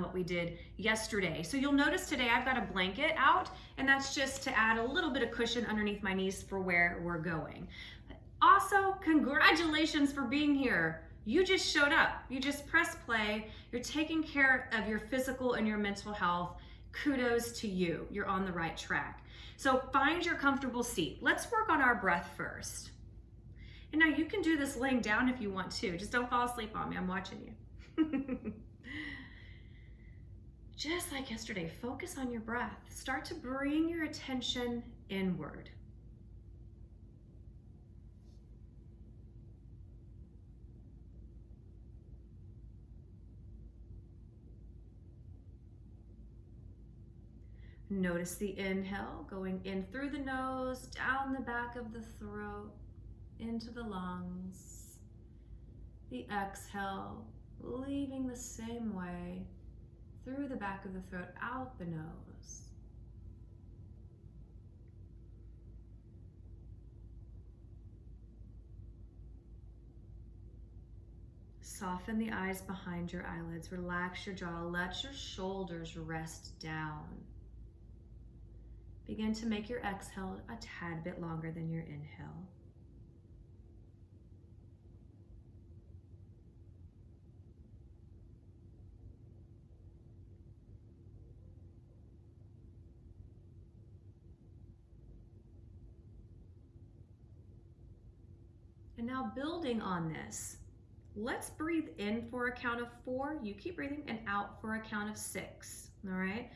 what we did yesterday. So you'll notice today I've got a blanket out, and that's just to add a little bit of cushion underneath my knees for where we're going. Also, congratulations for being here. You just showed up. You just pressed play. You're taking care of your physical and your mental health. Kudos to you. You're on the right track. So find your comfortable seat. Let's work on our breath first. And now you can do this laying down if you want to. Just don't fall asleep on me. I'm watching you. Just like yesterday, focus on your breath. Start to bring your attention inward. Notice the inhale going in through the nose, down the back of the throat, into the lungs. The exhale, leaving the same way, through the back of the throat, out the nose. Soften the eyes behind your eyelids. Relax your jaw. Let your shoulders rest down. Begin to make your exhale a tad bit longer than your inhale. And now building on this, let's breathe in for a count of 4. You keep breathing, and out for a count of 6. All right.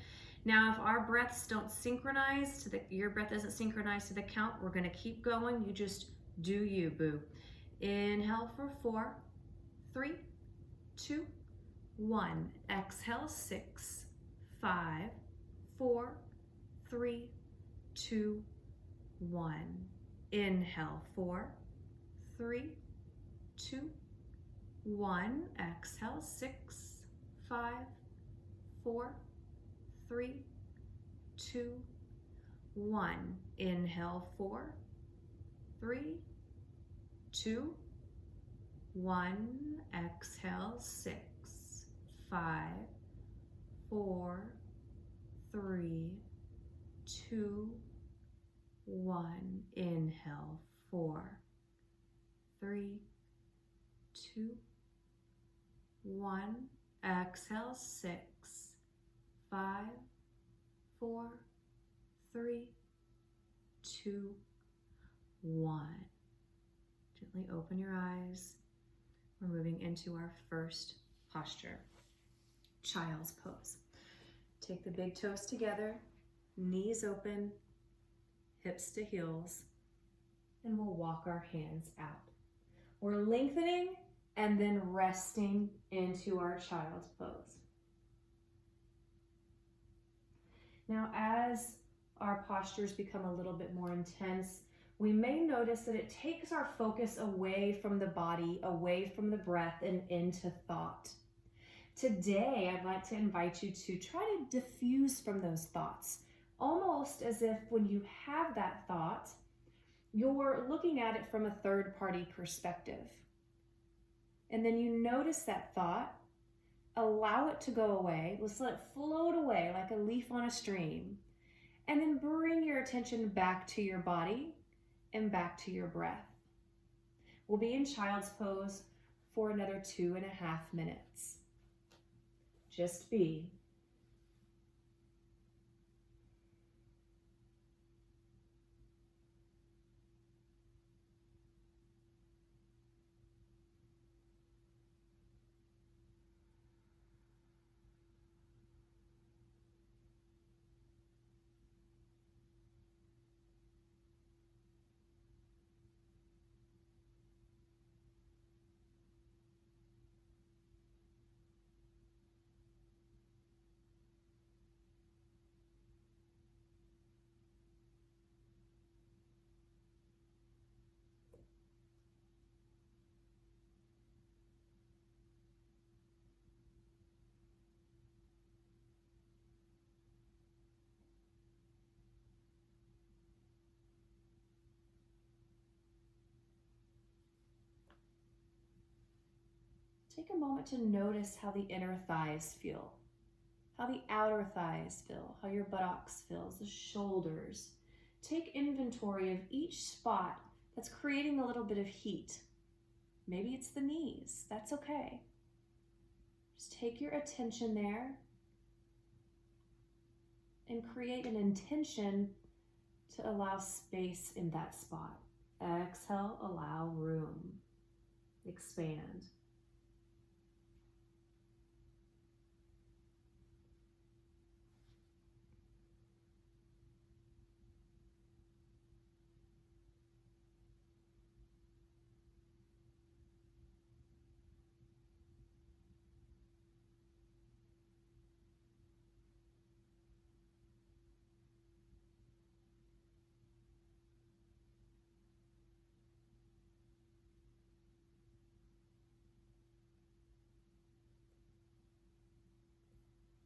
Now, if our breaths don't synchronize your breath doesn't synchronize to the count, we're going to keep going. You just do you, boo. Inhale for 4, 3, 2, 1. Exhale, 6, 5, 4, 3, 2, 1. Inhale, 4, 3, 2, 1. Exhale, 6, 5, 4, 3, 2, 1. Inhale, 4, 3, 2, 1. Exhale, 6, 5, 4, 3, 2, 1. Inhale, 4, 3, 2, 1. Exhale, 6, 5, 4, 3, 2, 1. Gently open your eyes. We're moving into our first posture, child's pose. Take the big toes together, knees open, hips to heels, and we'll walk our hands out. We're lengthening and then resting into our child's pose. Now, as our postures become a little bit more intense, we may notice that it takes our focus away from the body, away from the breath, and into thought. Today, I'd like to invite you to try to diffuse from those thoughts, almost as if when you have that thought, you're looking at it from a third-party perspective. And then you notice that thought, allow it to go away. Let's let it float away like a leaf on a stream. And then bring your attention back to your body and back to your breath. We'll be in child's pose for another 2.5 minutes. Just be. Take a moment to notice how the inner thighs feel. how the outer thighs feel, how your buttocks feels, the shoulders. Take inventory of each spot that's creating a little bit of heat. Maybe it's the knees, that's okay. Just take your attention there and create an intention to allow space in that spot. Exhale, allow room. Expand.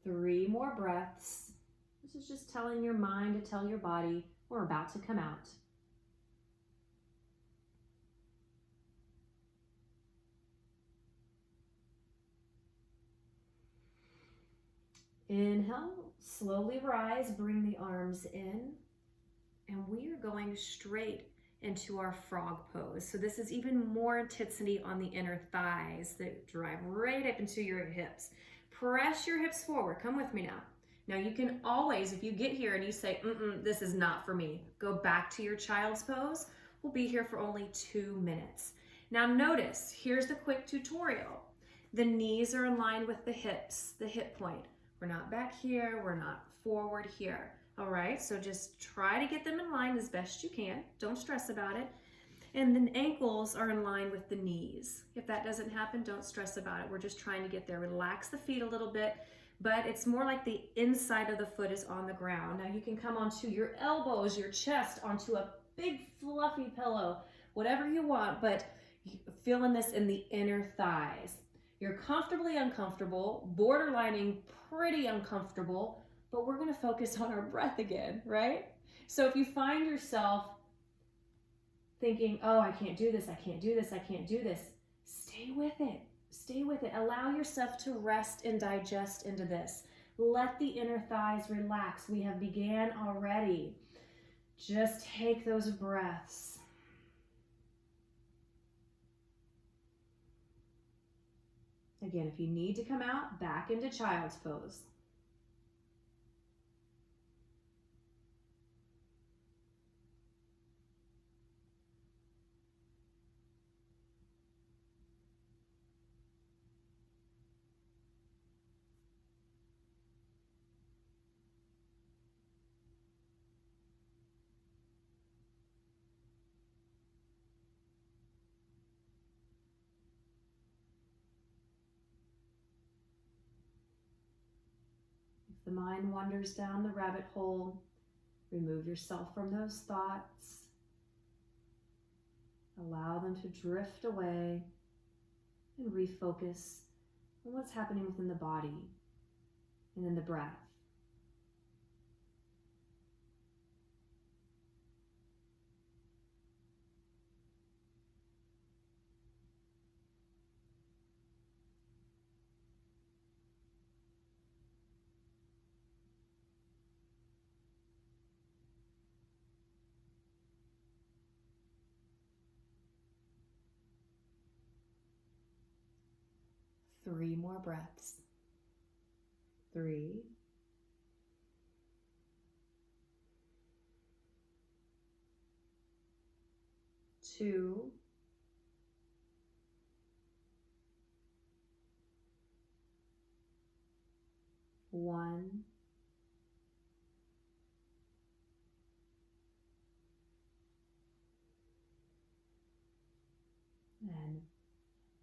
Three more breaths. This is just telling your mind to tell your body we're about to come out. Inhale, slowly rise, bring the arms in, and we are going straight into our frog pose. So this is even more intensity on the inner thighs that drive right up into your hips. Press your hips forward. Come with me now. Now you can always, if you get here and you say, this is not for me, go back to your child's pose. We'll be here for only 2 minutes. Now notice, here's the quick tutorial. The knees are in line with the hips, the hip point. We're not back here, we're not forward here. All right, so just try to get them in line as best you can. Don't stress about it. And the ankles are in line with the knees. If that doesn't happen, don't stress about it. We're just trying to get there. Relax the feet a little bit, but it's more like the inside of the foot is on the ground. Now you can come onto your elbows, your chest, onto a big fluffy pillow, whatever you want, but feeling this in the inner thighs. You're comfortably uncomfortable, borderlining pretty uncomfortable, but we're gonna focus on our breath again, right? So if you find yourself thinking, oh, I can't do this, I can't do this, I can't do this, stay with it. Stay with it. Allow yourself to rest and digest into this. Let the inner thighs relax. We have began already. Just take those breaths. Again, if you need to come out, back into child's pose. The mind wanders down the rabbit hole. Remove yourself from those thoughts. Allow them to drift away and refocus on what's happening within the body and in the breath. Three more breaths. 3, 2, 1. And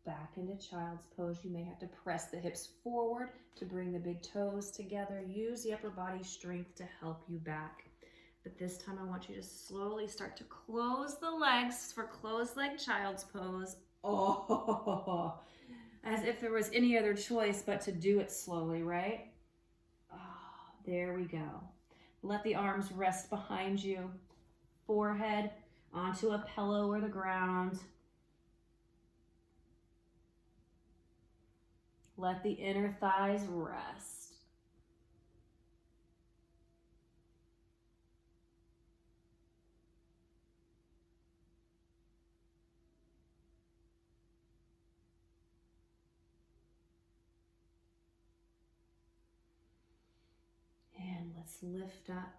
back into child's pose. You may have to press the hips forward to bring the big toes together. Use the upper body strength to help you back. But this time I want you to slowly start to close the legs for closed leg child's pose. Oh, as if there was any other choice but to do it slowly, right? Oh, there we go. Let the arms rest behind you. Forehead onto a pillow or the ground. Let the inner thighs rest. Let's lift up.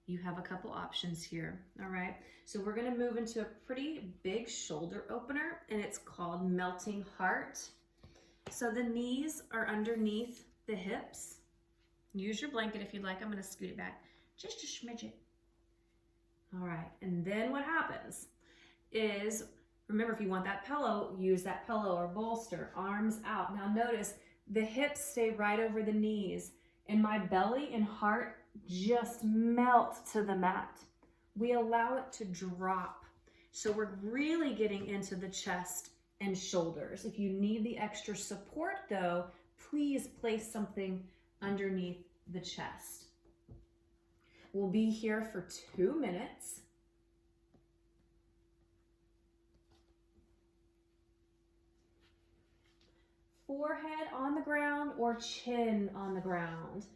You have a couple options here, all right? So we're gonna move into a pretty big shoulder opener, and it's called Melting Heart. So the knees are underneath the hips. Use your blanket if you'd like. I'm gonna scoot it back just a smidget. All right, and then what happens is, remember, if you want that pillow, use that pillow or bolster, arms out. Now notice the hips stay right over the knees, and my belly and heart just melt to the mat. We allow it to drop. So we're really getting into the chest and shoulders. If you need the extra support though, please place something underneath the chest. We'll be here for 2 minutes. Forehead on the ground or chin on the ground.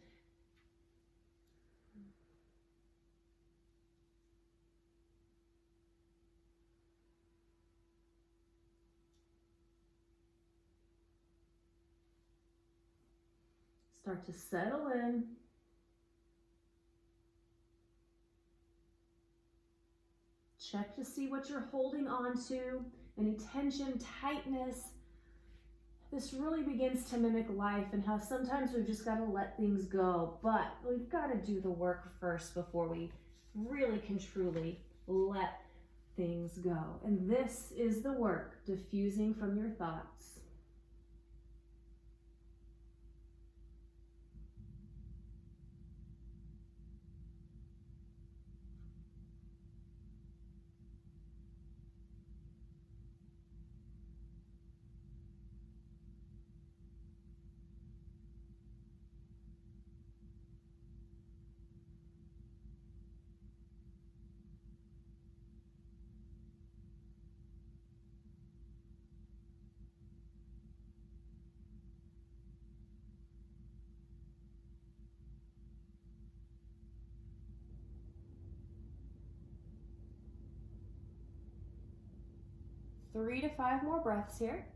Start to settle in. Check to see what you're holding on to, any tension, tightness. This really begins to mimic life and how sometimes we've just got to let things go, but we've got to do the work first before we really can truly let things go. And this is the work, diffusing from your thoughts. Three to 5 more breaths here.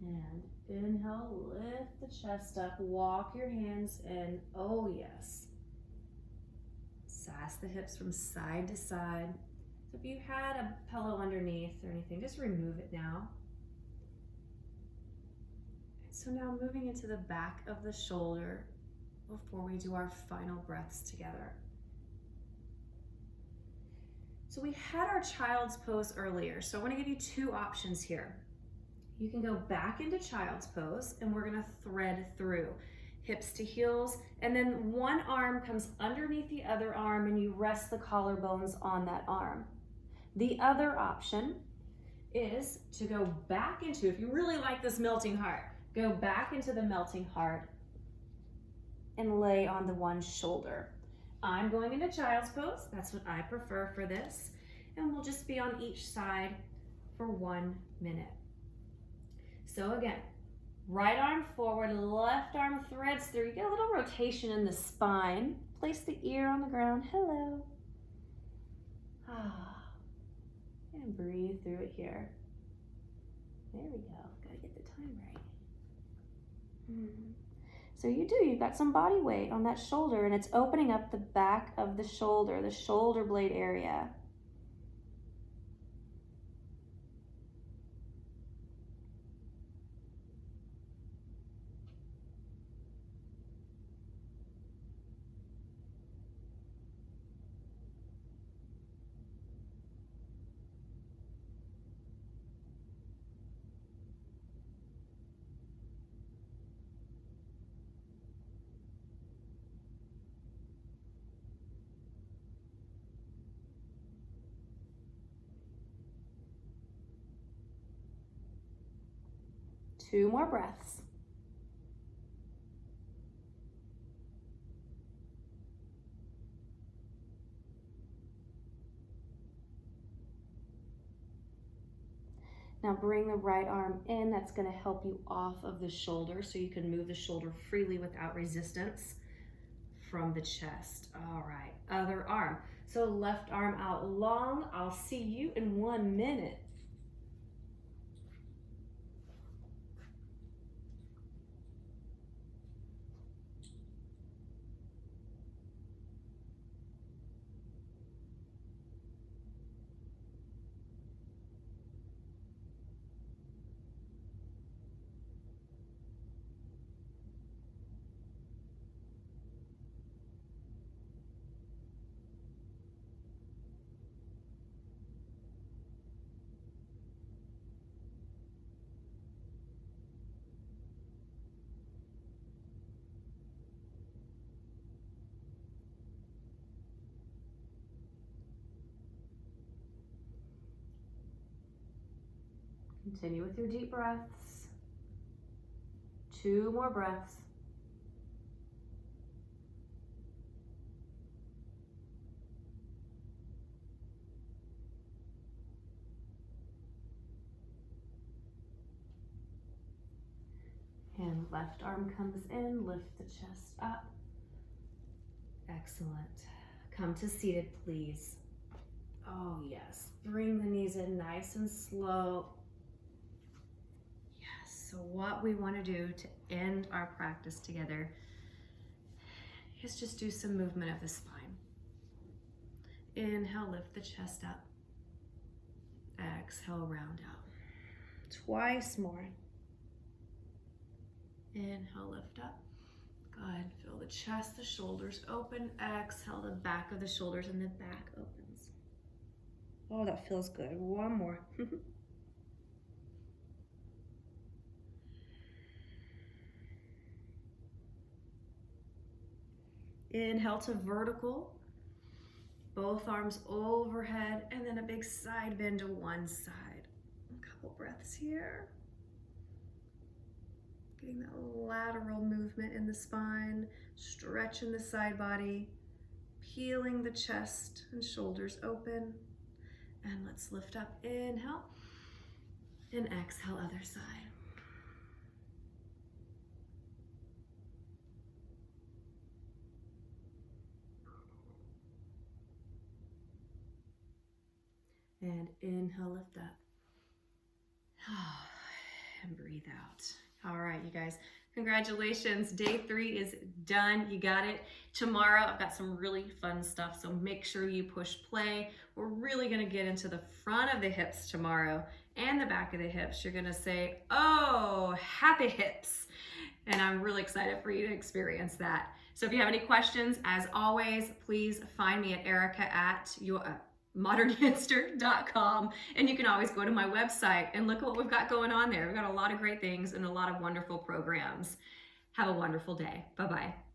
And inhale, lift the chest up, walk your hands in. Oh yes. Sass the hips from side to side. So if you had a pillow underneath or anything, just remove it now. So now moving into the back of the shoulder before we do our final breaths together. So we had our child's pose earlier, so I want to give you 2 options here. You can go back into child's pose, and we're gonna thread through hips to heels, and then one arm comes underneath the other arm and you rest the collarbones on that arm. The other option is to go back into, if you really like this melting heart, go back into the melting heart and lay on the one shoulder. I'm going into child's pose, that's what I prefer for this, and we'll just be on each side for 1 minute. So again, right arm forward, left arm threads through. You get a little rotation in the spine. Place the ear on the ground. Hello. And breathe through it here. There we go. Gotta get the time right. So you've got some body weight on that shoulder, and it's opening up the back of the shoulder blade area. Two more breaths. Now bring the right arm in. That's going to help you off of the shoulder so you can move the shoulder freely without resistance from the chest. All right, other arm. So left arm out long. I'll see you in 1 minute. Continue with your deep breaths. 2 more breaths. And left arm comes in, lift the chest up. Excellent. Come to seated, please. Oh yes, bring the knees in nice and slow. Yes, so what we want to do to end our practice together is just do some movement of the spine. Inhale, lift the chest up. Exhale, round out. Twice more. Inhale, lift up. Good. Feel the chest, the shoulders open. Exhale, the back of the shoulders and the back opens. Oh, that feels good. 1 more. Inhale to vertical. Both arms overhead, and then a big side bend to one side. A couple breaths here. Getting that lateral movement in the spine, stretching the side body, peeling the chest and shoulders open. And let's lift up, inhale, and exhale, other side. And inhale, lift up. And breathe out. All right, you guys, congratulations. Day 3 is done. You got it. Tomorrow, I've got some really fun stuff, so make sure you push play. We're really gonna get into the front of the hips tomorrow and the back of the hips. You're gonna say, oh, happy hips. And I'm really excited for you to experience that. So if you have any questions, as always, please find me at erica@modernhinster.com, and you can always go to my website and look at what we've got going on there. We've got a lot of great things and a lot of wonderful programs. Have a wonderful day. Bye-bye.